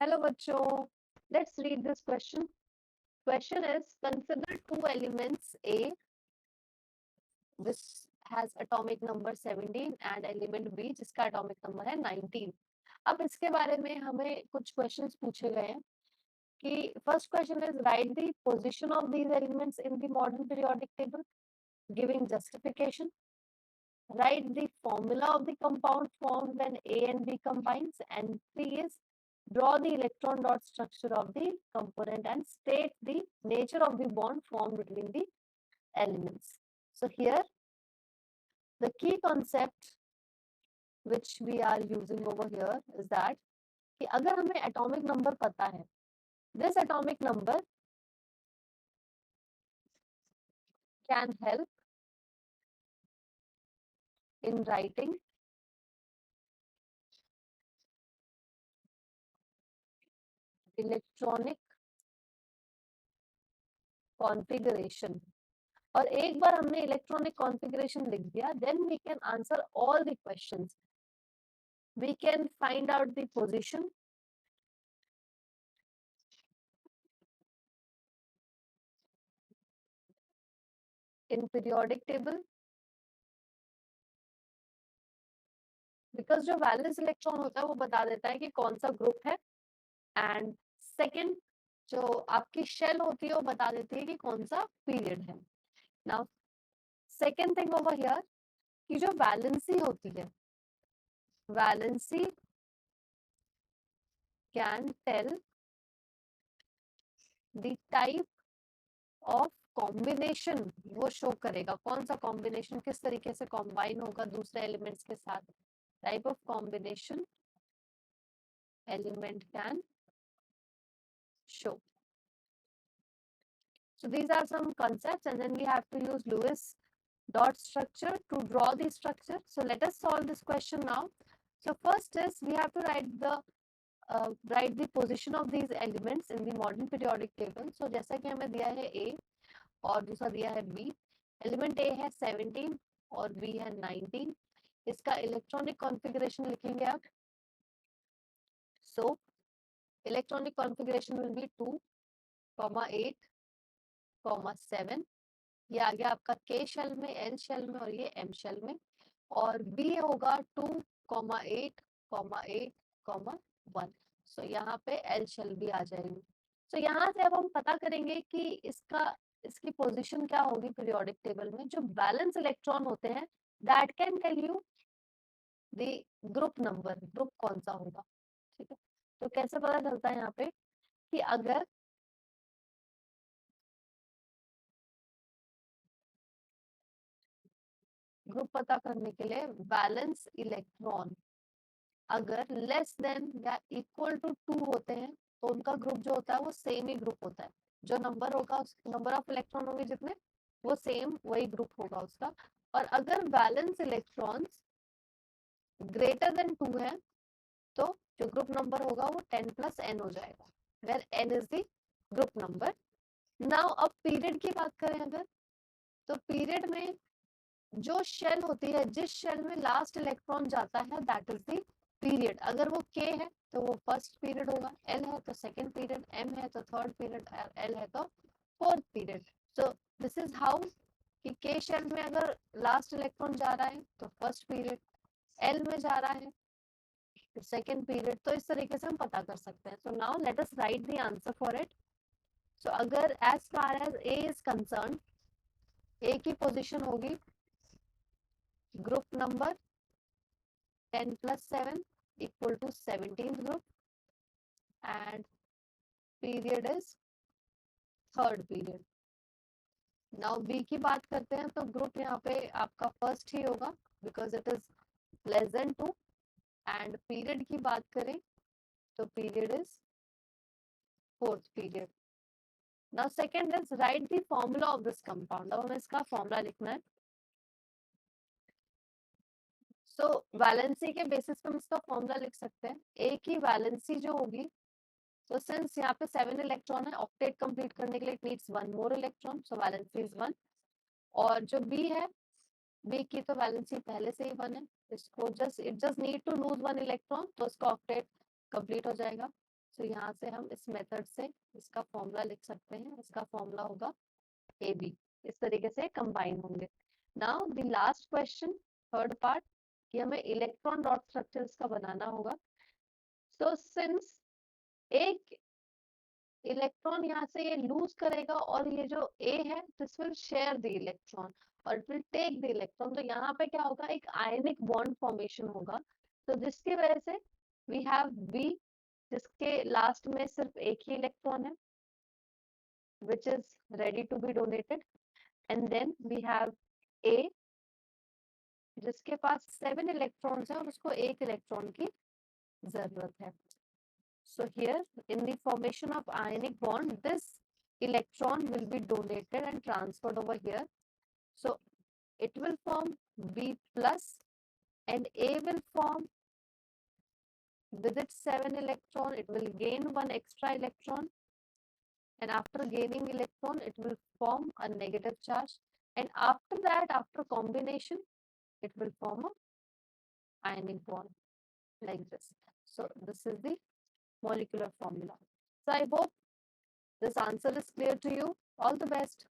Hello bachcho, let's read this question. Question is, consider two elements A, which has atomic number 17 and element B जिसका atomic number है 19. अब इसके बारे में हमें कुछ questions पूछे गए हैं कि first question is, write the position of these elements in the modern periodic table, giving justification. Write the formula of the compound formed when A and B combines, and 3 is, draw the electron dot structure of the component and state the nature of the bond formed between the elements. So here the key concept which we are using over here is that कि अगर हमें atomic number पता है, this atomic number can help in writing electronic configuration. और एक बार हमने electronic configuration लिख दिया, then we can answer all the questions. We can find out the position, in periodic table, because जो वैलेंस इलेक्ट्रॉन होता है वो बता देता है कि कौन सा ग्रुप है, एंड सेकंड जो आपकी शेल होती है वो बता देती है कि कौन सा पीरियड है. Now second thing over here कि जो वैलेंसी होती है, valency can tell the type of combination, वो शो करेगा कौन सा कॉम्बिनेशन किस तरीके से कॉम्बाइन होगा दूसरे एलिमेंट्स के साथ. Type of combination element can show. So these are some concepts, and then we have to use Lewis dot structure to draw the structure. So let us solve this question now. So first is we have to write the position of these elements in the modern periodic table. So जैसा कि हमें दिया है A और दूसरा दिया है B. Element A है 17 और B है 19. इसका इलेक्ट्रॉनिक कॉन्फ़िगरेशन लिखेंगे आप. So electronic configuration will be 2, 8, 7. ये आ गया आपका K शेल में, L शेल में और ये M शेल में. और B होगा 2, 8, 8, 1. सो यहाँ पे L शेल भी आ जाएंगे. सो यहाँ से अब हम पता करेंगे कि इसकी पोजीशन क्या होगी पीरियोडिक टेबल में. जो बैलेंस इलेक्ट्रॉन होते हैं that can tell you the group number, group कौन सा होगा. ठीक है, तो कैसे पता चलता है यहाँ पे कि अगर ग्रुप पता करने के लिए बैलेंस इलेक्ट्रॉन अगर लेस देन या इक्वल टू 2 होते हैं तो उनका ग्रुप जो होता है वो सेम ही ग्रुप होता है. जो नंबर होगा, नंबर ऑफ इलेक्ट्रॉन होंगे जितने, वो सेम वही ग्रुप होगा उसका. और अगर बैलेंस इलेक्ट्रॉन्स ग्रेटर देन 2 है तो जो ग्रुप नंबर होगा वो 10 प्लस n हो जाएगा, where n is the group number. Now अब पीरियड की बात करें अगर, तो पीरियड में जो शेल होती है, जिस शेल में लास्ट इलेक्ट्रॉन जाता है दैट इज द पीरियड. अगर वो K है तो वो फर्स्ट पीरियड होगा, L है तो सेकंड पीरियड, M है तो थर्ड पीरियड, L है तो fourth period. So this is how कि K शेल में अगर लास्ट इलेक्ट्रॉन जा रहा है तो फर्स्ट पीरियड, L में जा रहा है तो सेकंड पीरियड. तो इस तरीके से हम पता कर सकते हैं. So now let us write the answer for it. So अगर as far as A is concern, A की पोजीशन होगी group number 10 plus 7 equal to 17th group, and period is third period. Now B की बात करते हैं तो group यहाँ पे आपका फर्स्ट ही होगा because it is less than 2, and period की बात करें तो period is fourth period. Now second is write the formula of this compound. अब हमें इसका formula लिखना है. So वैलेंसी के बेसिस पे हम इसका फॉर्मूला लिख सकते हैं. A की वैलेंसी जो होगी, so since यहाँ पे 7 इलेक्ट्रॉन है, ऑक्टेट कंप्लीट करने के लिए it needs 1 more electron, so valency is 1. और जो B है, B की तो वैलेंसी पहले से ही 1 है, इसको it just need to lose 1 electron तो इसका ऑक्टेट कंप्लीट हो जाएगा. तो यहाँ से हम इस मेथड से इसका फॉर्मूला लिख सकते हैं, इसका फॉर्मूला होगा AB। इस तरीके से कंबाइन होंगे। Now the last question, third part, कि हमें इलेक्ट्रॉन डॉट स्ट्रक्चर इसका बनाना होगा। सो सिंस एक इलेक्ट्रॉन यहाँ से ये लूज करेगा और ये जो A है this will share the electron और it will take the electron, तो यहाँ पे क्या होगा, एक आयनिक बॉन्ड फॉर्मेशन होगा। तो जिसकी वजह से वी हैव B जिसके लास्ट में सिर्फ एक ही इलेक्ट्रॉन है which is ready to be donated, and then we have A जिसके पास 7 इलेक्ट्रॉन्स है और उसको एक इलेक्ट्रॉन की जरूरत है। So here in the formation of ionic bond, this electron will be donated and transferred over here. So it will form B plus and A will form with its 7 electron, it will gain one extra electron, and after gaining electron, it will form a negative charge. And after that, after combination, it will form a ionic bond like this. So this is the molecular formula. So I hope this answer is clear to you. All the best.